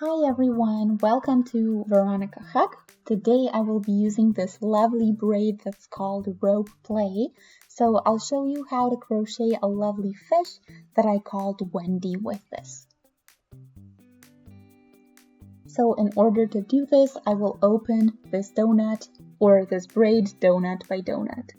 Hi everyone, welcome to Veronika Hug. Today I will be using this lovely braid that's called rope play. So I'll show you how to crochet a lovely fish that I called Wendy with this. So in order to do this, I will open this donut or this braid donut by donut.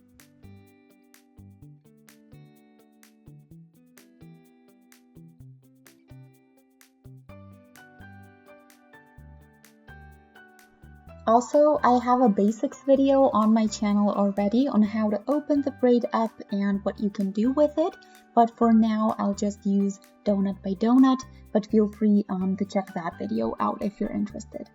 Also, I have a basics video on my channel already on how to open the braid up and what you can do with it, but for now I'll just use donut by donut, but feel free to check that video out if you're interested.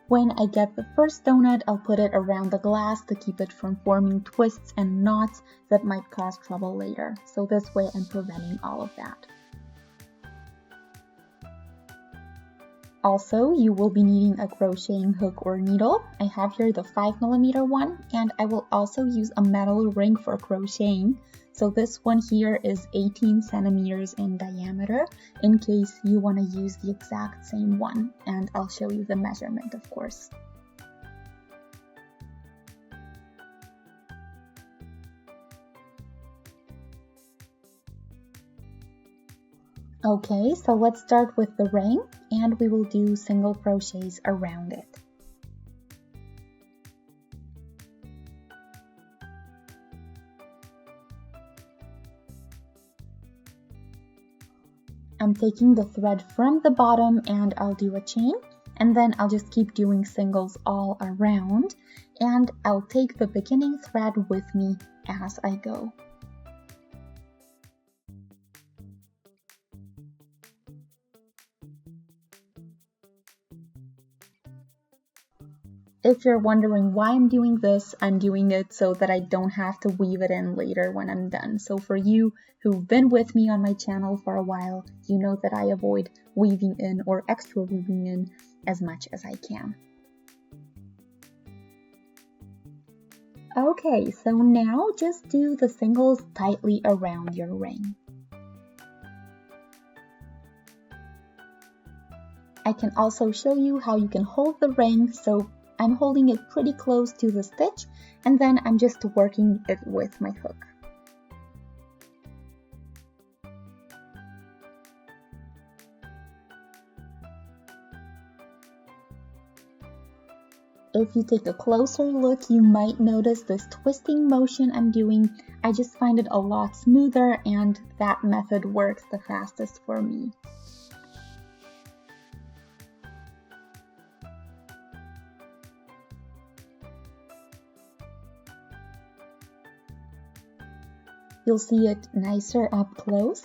When I get the first donut, I'll put it around the glass to keep it from forming twists and knots that might cause trouble later, so this way I'm preventing all of that. Also, you will be needing a crocheting hook or needle. I have here the 5mm one, and I will also use a metal ring for crocheting. So this one here is 18 centimeters in diameter, in case you want to use the exact same one, and I'll show you the measurement, of course. Okay, so let's start with the ring, and we will do single crochets around it. I'm taking the thread from the bottom and I'll do a chain, and then I'll just keep doing singles all around, and I'll take the beginning thread with me as I go. If you're wondering why I'm doing this, I'm doing it so that I don't have to weave it in later when I'm done. So for you who've been with me on my channel for a while, you know that I avoid weaving in or extra weaving in as much as I can. Okay, so now just do the singles tightly around your ring. I can also show you how you can hold the ring, so I'm holding it pretty close to the stitch, and then I'm just working it with my hook. If you take a closer look, you might notice this twisting motion I'm doing. I just find it a lot smoother, and that method works the fastest for me. You'll see it nicer up close.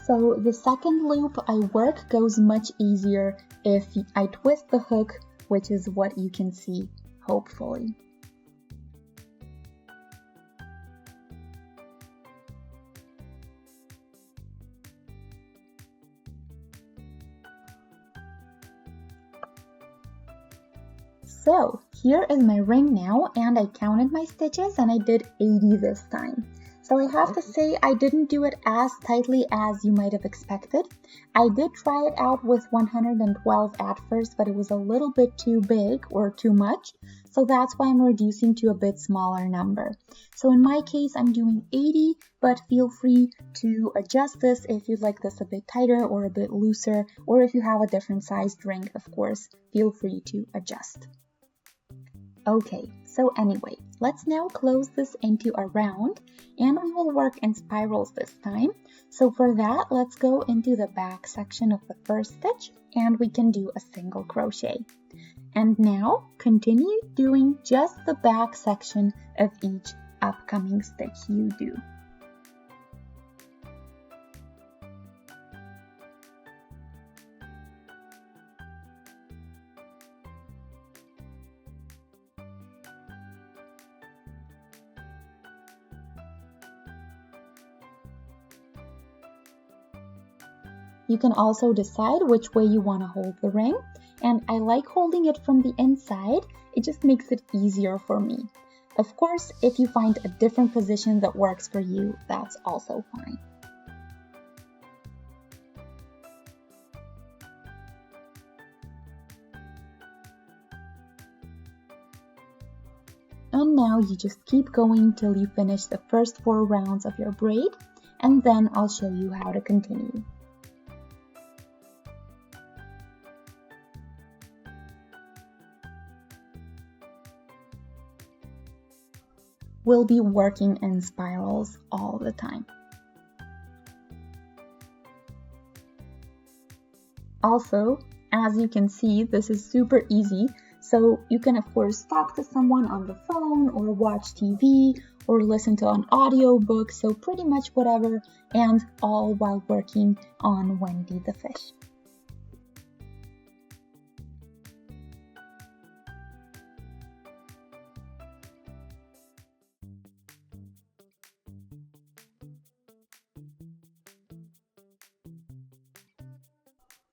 So the second loop I work goes much easier if I twist the hook, which is what you can see, hopefully. So here is my ring now, and I counted my stitches and I did 80 this time. So I have to say I didn't do it as tightly as you might have expected. I did try it out with 112 at first, but it was a little bit too big or too much. So that's why I'm reducing to a bit smaller number. So in my case, I'm doing 80, but feel free to adjust this if you'd like this a bit tighter or a bit looser, or if you have a different sized ring, of course, feel free to adjust. Okay, so anyway, let's now close this into a round, and we will work in spirals this time. So for that, let's go into the back section of the first stitch, and we can do a single crochet. And now continue doing just the back section of each upcoming stitch you do. you can also decide which way you want to hold the ring, and I like holding it from the inside. It just makes it easier for me. Of course, if you find a different position that works for you, that's also fine. And now you just keep going till you finish the first 4 rounds of your braid, and then I'll show you how to continue. We'll be working in spirals all the time. Also, as you can see, this is super easy. So you can of course talk to someone on the phone or watch TV or listen to an audiobook, so pretty much whatever, and all while working on Wendy the fish.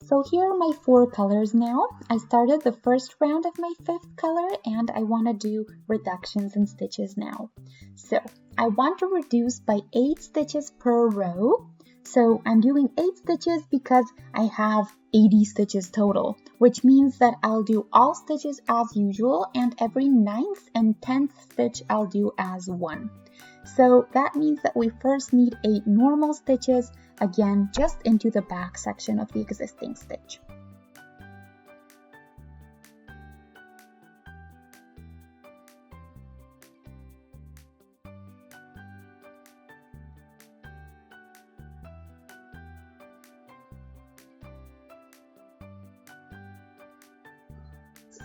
So here are my 4 colors now. I started the first round of my 5th color and I want to do reductions in stitches now. So I want to reduce by 8 stitches per row. So I'm doing 8 stitches because I have 80 stitches total, which means that I'll do all stitches as usual and every 9th and 10th stitch I'll do as 1. So that means that we first need 8 normal stitches, again just into the back section of the existing stitch.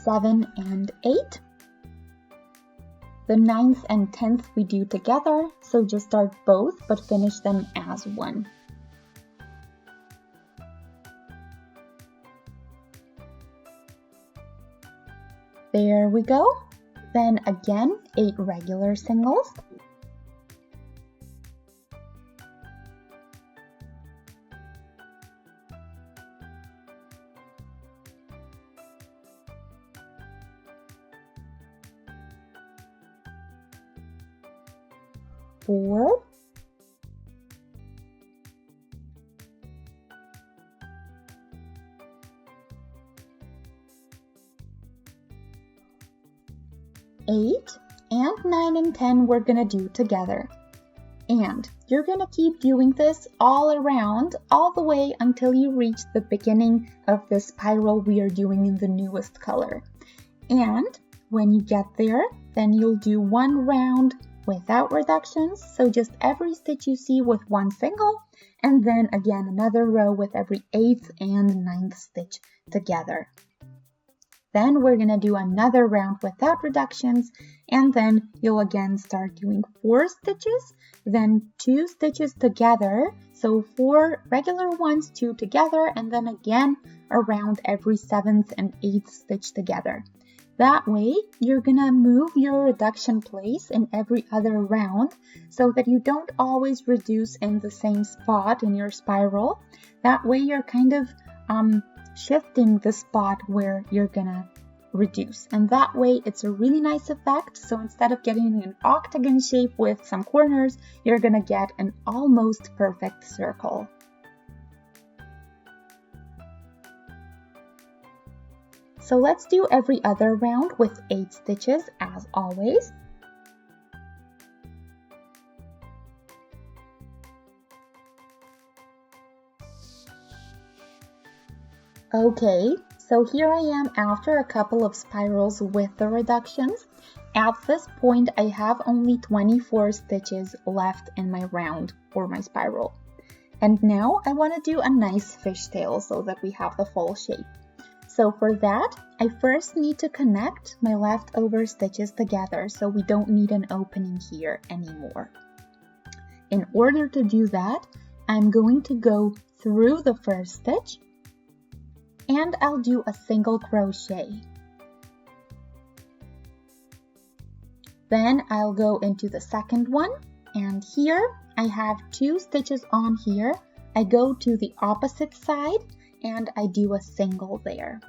Seven and 8. The 9th and 10th we do together, so just start both but finish them as 1. There we go. Then again, 8 regular singles. Four, 8, and 9 and 10 we're gonna do together. And you're gonna keep doing this all around, all the way until you reach the beginning of the spiral we are doing in the newest color. And when you get there, then you'll do 1 round without reductions, so just every stitch you see with 1 single, and then again another row with every 8th and 9th stitch together. Then we're gonna do another round without reductions, and then you'll again start doing 4 stitches, then 2 stitches together, so 4 regular ones, 2 together, and then again around every 7th and 8th stitch together. That way, you're gonna move your reduction place in every other round so that you don't always reduce in the same spot in your spiral. That way, you're kind of shifting the spot where you're gonna reduce. And that way, it's a really nice effect. So instead of getting an octagon shape with some corners, you're gonna get an almost perfect circle. So let's do every other round with 8 stitches as always. Okay, so here I am after a couple of spirals with the reductions. At this point, I have only 24 stitches left in my round or my spiral. And now I want to do a nice fishtail so that we have the full shape. So for that, I first need to connect my leftover stitches together so we don't need an opening here anymore. In order to do that, I'm going to go through the first stitch and I'll do a single crochet. Then I'll go into the second one, and here I have 2 stitches on here I go to the opposite side and I do a single there.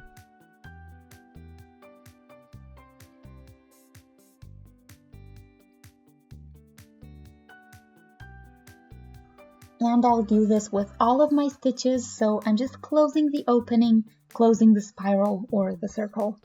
And I'll do this with all of my stitches, so I'm just closing the opening, closing the spiral or the circle.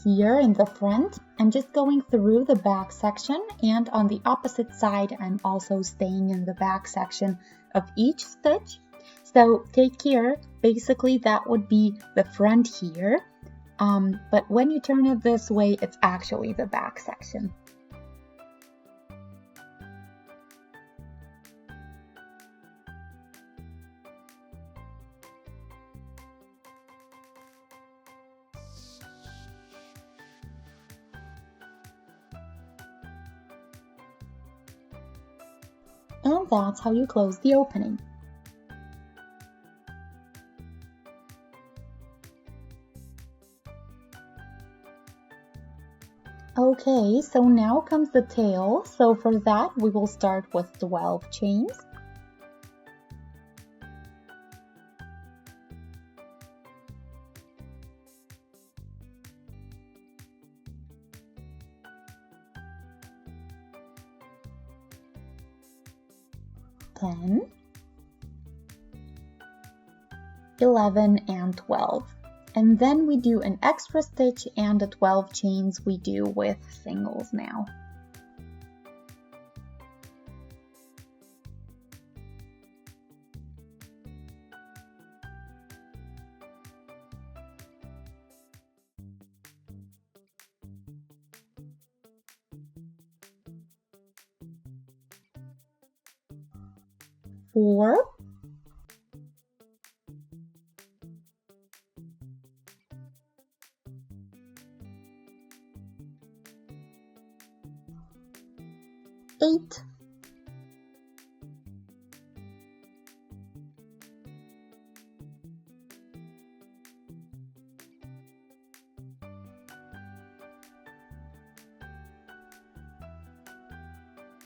Here in the front, I'm just going through the back section, and on the opposite side, I'm also staying in the back section of each stitch. So take care, basically that would be the front here, but when you turn it this way, it's actually the back section. And that's how you close the opening. Okay, so now comes the tail. So for that, we will start with 12 chains. Ten, 11, and 12. And then we do an extra stitch and the 12 chains we do with singles now. Four, 8,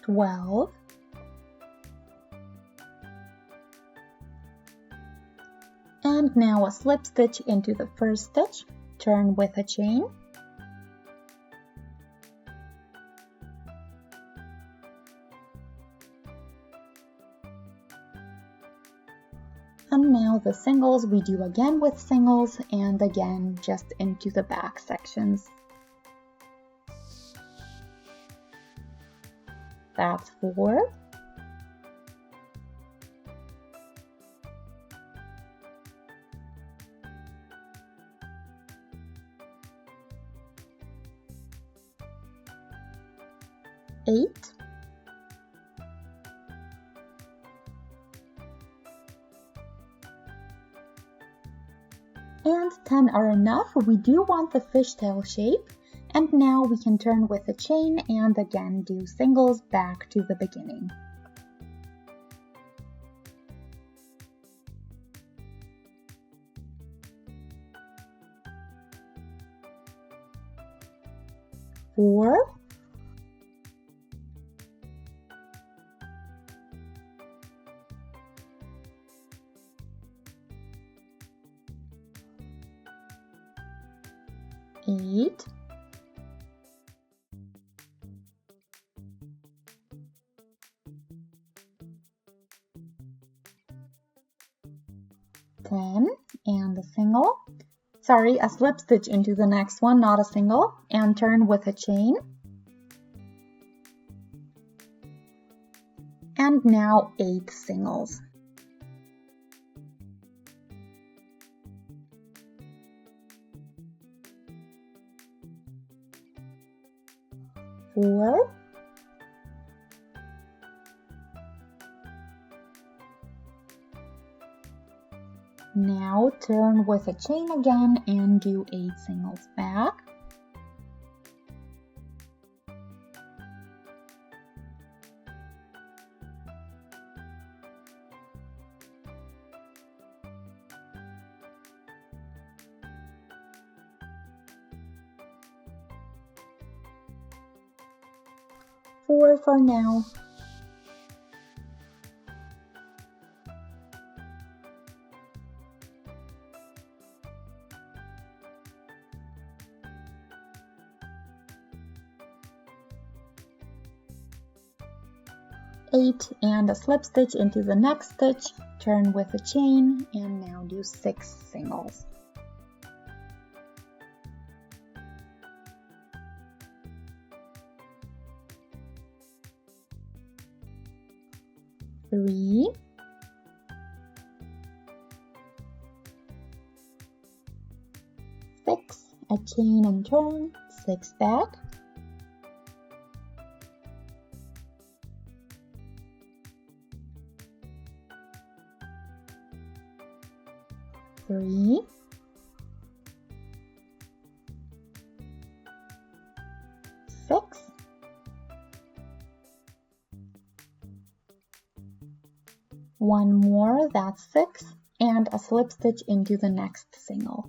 12, and now a slip stitch into the first stitch, turn with a chain, and now the singles we do again with singles and again just into the back sections. That's 4. 8, 10 are enough. We do want the fishtail shape, and now we can turn with a chain and again do singles back to the beginning. Four, 8, 10, and a single. Sorry, a slip stitch into the next one, not a single, and turn with a chain. And now 8 singles. 4, So turn with a chain again and do 8 singles back. Four for now. Eight and a slip stitch into the next stitch, turn with a chain, and now do 6 singles. Three, 6, a chain and turn, 6 back. 3, 6, 1 more, that's 6, and a slip stitch into the next single.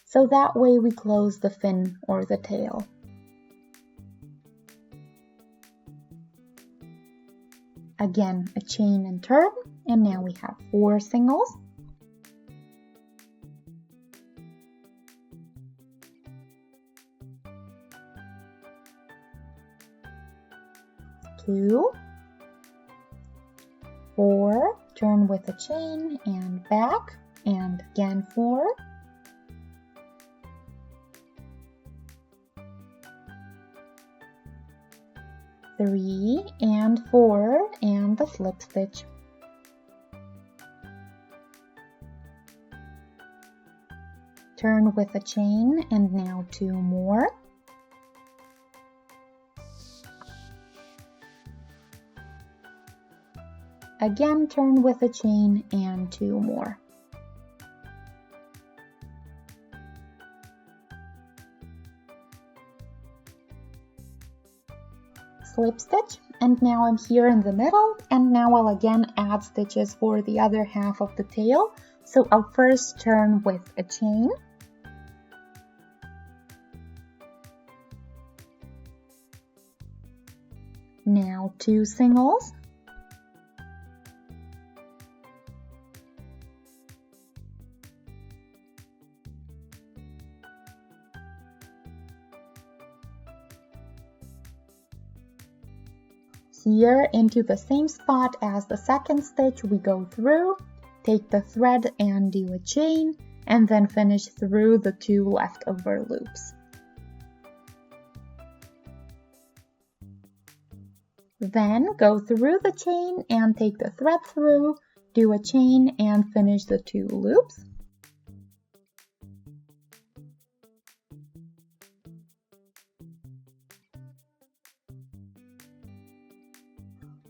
So that way we close the fin or the tail. Again, a chain and turn, and now we have 4 singles. Two, 4, turn with a chain and back, and again 4. 3 and 4 and the slip stitch. Turn with a chain and now 2 more. Again, turn with a chain and 2 more. Slip stitch, and now I'm here in the middle, and now I'll again add stitches for the other half of the tail. So I'll first turn with a chain. Now 2 singles. Here into the same spot as the second stitch we go through, take the thread and do a chain, and then finish through the 2 leftover loops. Then go through the chain and take the thread through, do a chain and finish the 2 loops.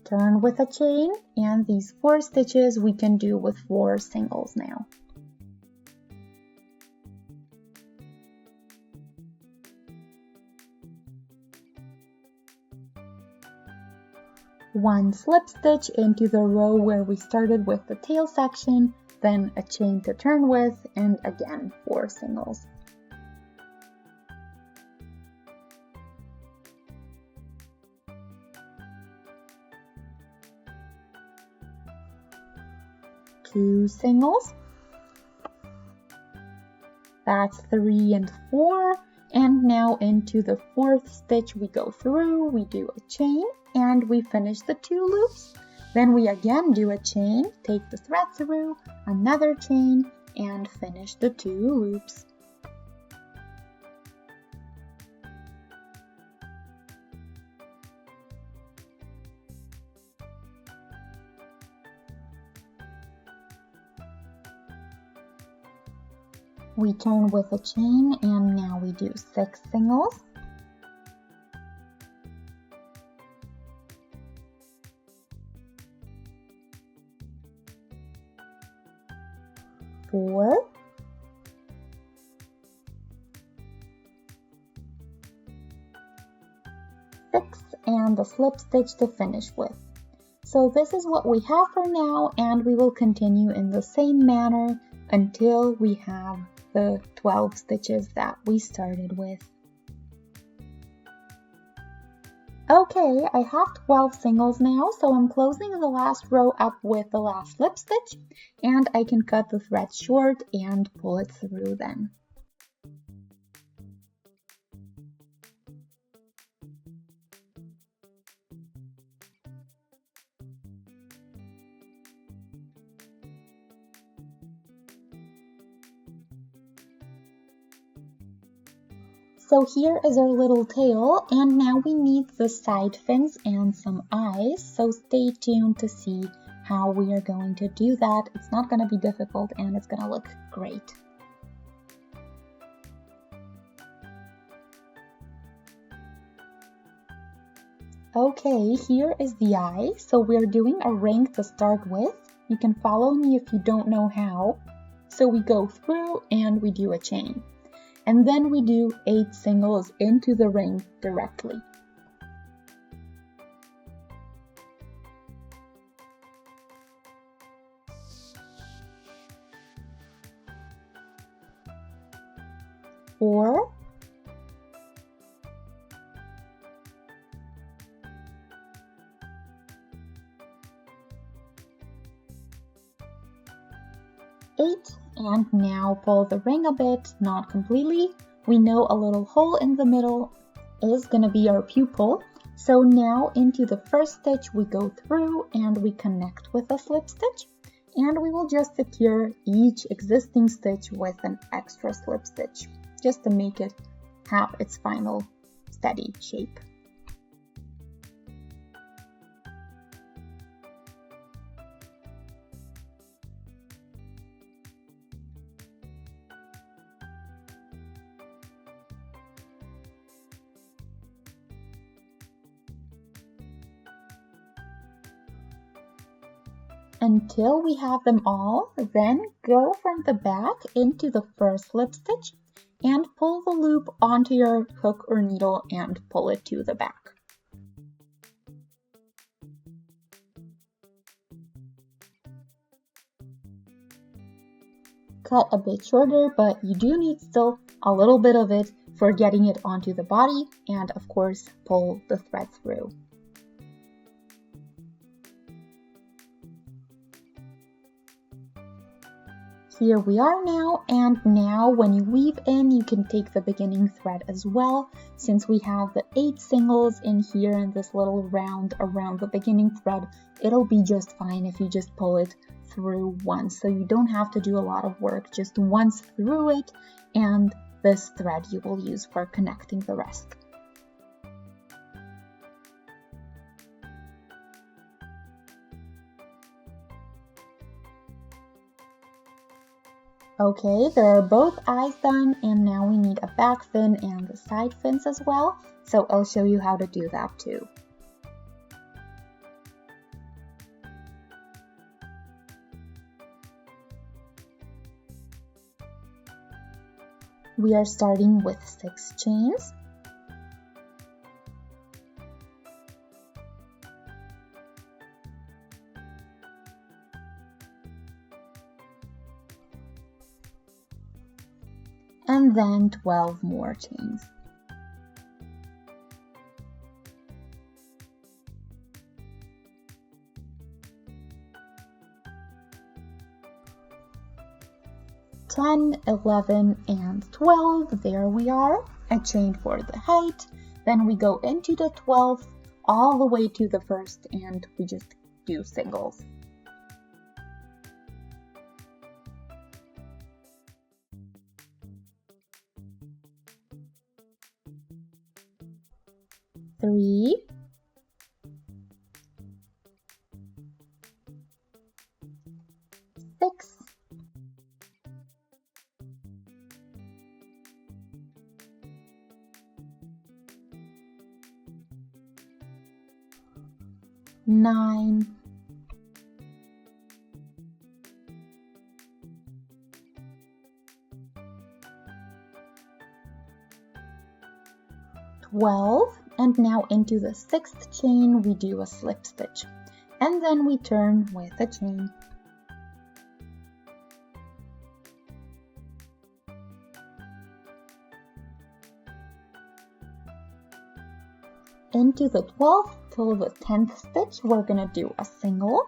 Turn with a chain, and these 4 stitches we can do with 4 singles now. One slip stitch into the row where we started with the tail section, then a chain to turn with, and again 4 singles. Two singles. That's 3 and 4, and now into the 4th stitch we go through, we do a chain, and we finish the 2 loops. Then we again do a chain, take the thread through, another chain, and finish the 2 loops. We turn with a chain, and now we do 6 singles. 4, 6, and the slip stitch to finish with. So this is what we have for now, and we will continue in the same manner until we have the 12 stitches that we started with. Okay, I have 12 singles now, so I'm closing the last row up with the last slip stitch, and I can cut the thread short and pull it through then. So here is our little tail, and now we need the side fins and some eyes, so stay tuned to see how we are going to do that. It's not going to be difficult and it's going to look great. Okay, here is the eye. So we're doing a ring to start with. You can follow me if you don't know how. So we go through and we do a chain. And then we do 8 singles into the ring directly. Four, 8, and now pull the ring a bit, not completely. We know a little hole in the middle is going to be our pupil. So now into the first stitch we go through and we connect with a slip stitch, and we will just secure each existing stitch with an extra slip stitch, just to make it have its final steady shape. Until we have them all, then go from the back into the first slip stitch and pull the loop onto your hook or needle and pull it to the back. Cut a bit shorter, but you do need still a little bit of it for getting it onto the body, and of course pull the thread through. Here we are now, and now when you weave in, you can take the beginning thread as well. Since we have the 8 singles in here in this little round around the beginning thread, it'll be just fine if you just pull it through once. So you don't have to do a lot of work, just once through it, and this thread you will use for connecting the rest. Okay, there are both eyes done, and now we need a back fin and the side fins as well, so I'll show you how to do that too. We are starting with 6 chains. And then 12 more chains. Ten, 11, and 12. There we are. A chain for the height. Then we go into the 12th all the way to the first, and we just do singles. Three, 6, 9, 12, and now into the 6th chain we do a slip stitch, and then we turn with a chain. Into the 12th till the 10th stitch we're gonna do a single,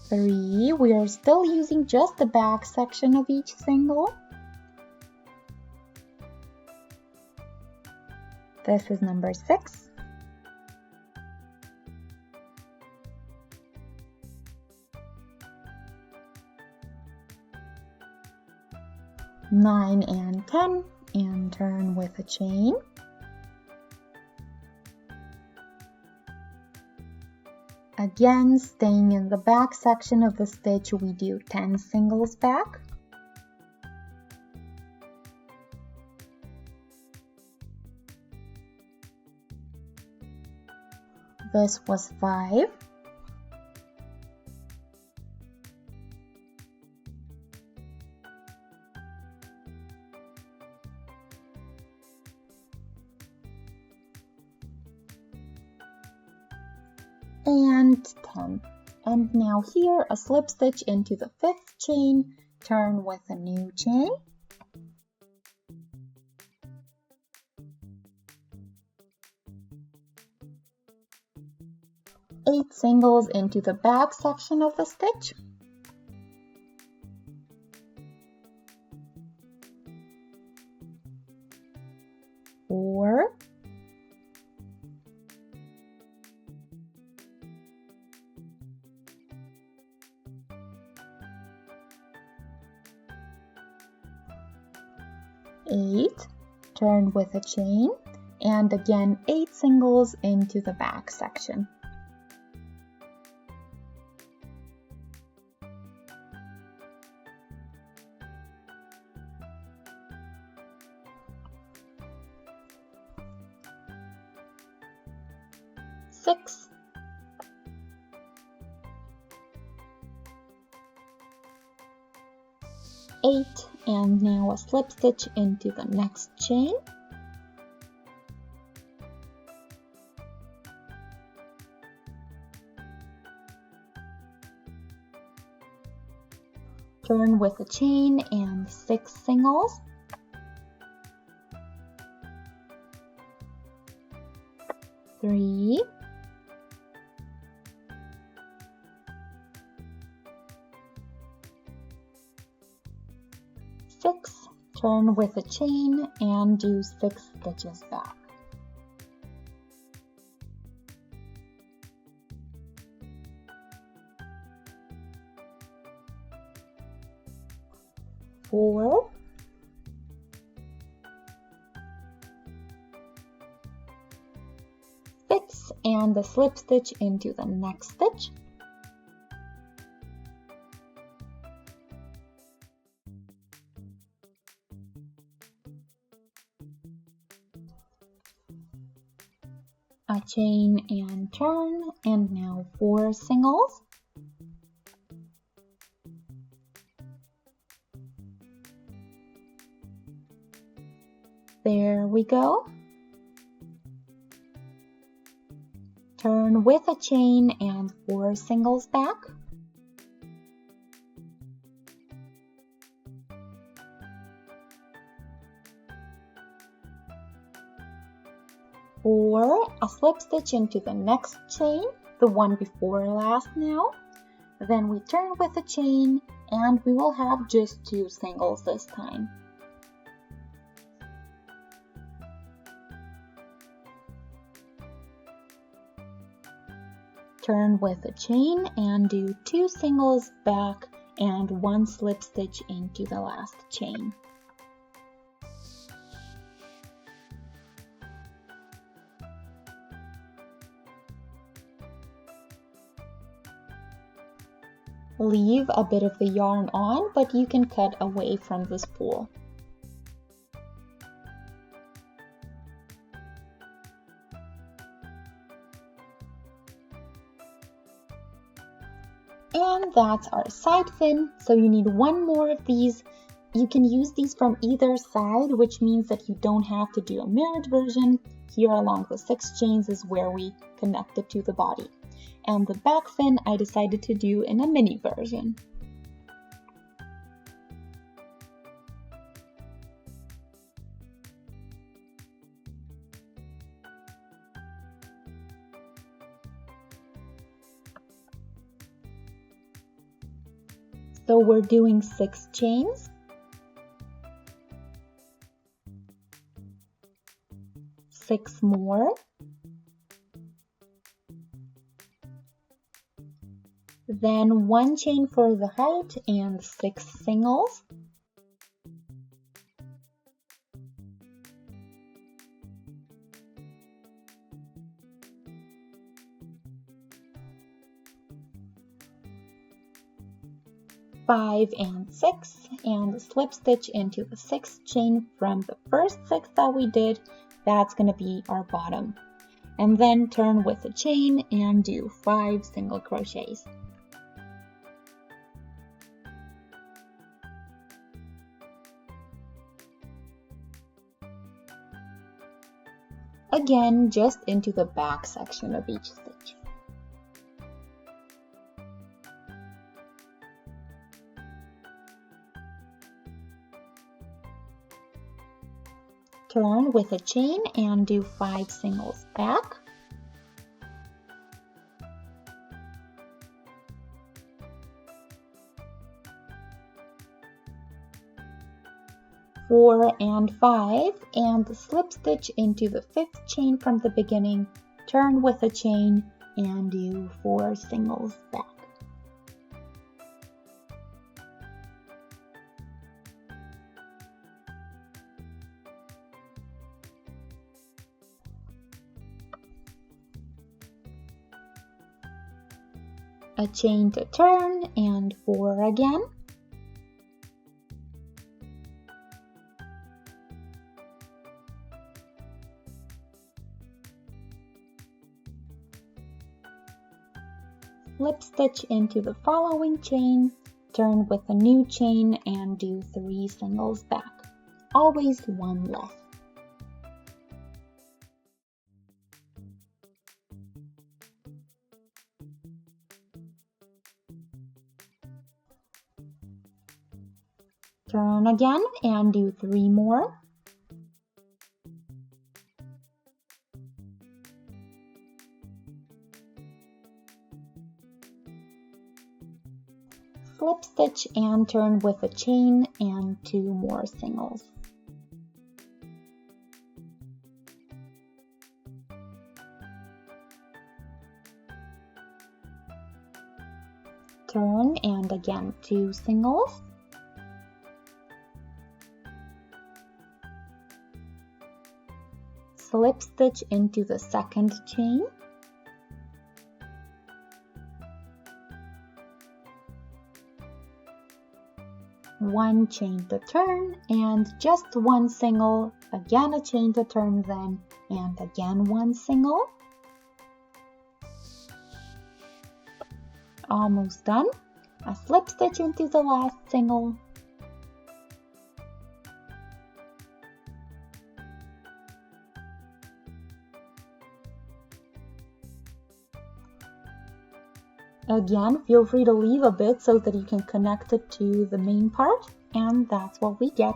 three. We are still using just the back section of each single. This is number 6. Nine and 10, and turn with a chain. Again, staying in the back section of the stitch, we do 10 singles back. This was 5. And 10. And now here a slip stitch into the 5th chain, turn with a new chain. Eight singles into the back section of the stitch. Four. Eight, turn with a chain, and again 8 singles into the back section. Six, 8, and now a slip stitch into the next chain. Turn with a chain and 6 singles. Three, 6, turn with a chain and do 6 stitches back. Four, 6, and the slip stitch into the next stitch. A chain and turn, and now 4 singles. There we go. Turn with a chain and 4 singles back. Or a slip stitch into the next chain, the one before last now. Then we turn with a chain and we will have just 2 singles this time. Turn with a chain and do 2 singles back and 1 slip stitch into the last chain. Leave a bit of the yarn on, but you can cut away from the spool. And that's our side fin. So you need one more of these. You can use these from either side, which means that you don't have to do a mirrored version. Here along the 6 chains is where we connect it to the body. And the back fin I decided to do in a mini version. So we're doing 6 chains. 6 more. Then 1 chain for the height and 6 singles. Five and 6, and slip stitch into the 6th chain from the first 6 that we did. That's going to be our bottom. And then turn with a chain and do 5 single crochets. Again, just into the back section of each stitch. Turn with a chain and do 5 singles back. Four and 5, and slip stitch into the 5th chain from the beginning. Turn with a chain and do 4 singles back. A chain to turn and 4 again. Slip stitch into the following chain, turn with a new chain and do 3 singles back. Always 1 less. Turn again and do 3 more. Slip stitch and turn with a chain and 2 more singles. Turn and again 2 singles. Slip stitch into the 2nd chain. One chain to turn and just 1 single, again a chain to turn then, and again 1 single. Almost done. A slip stitch into the last single. Again, feel free to leave a bit so that you can connect it to the main part, and that's what we get.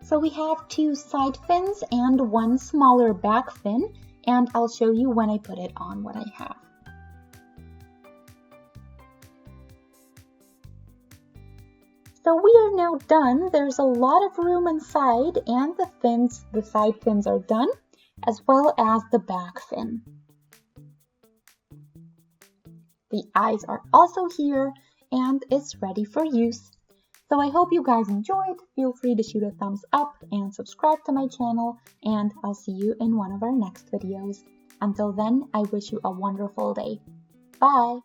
So we have 2 side fins and 1 smaller back fin, and I'll show you when I put it on what I have. So we are now done. There's a lot of room inside, and the side fins are done, as well as the back fin. The eyes are also here, and it's ready for use. So I hope you guys enjoyed. Feel free to shoot a thumbs up and subscribe to my channel, and I'll see you in one of our next videos. Until then, I wish you a wonderful day. Bye!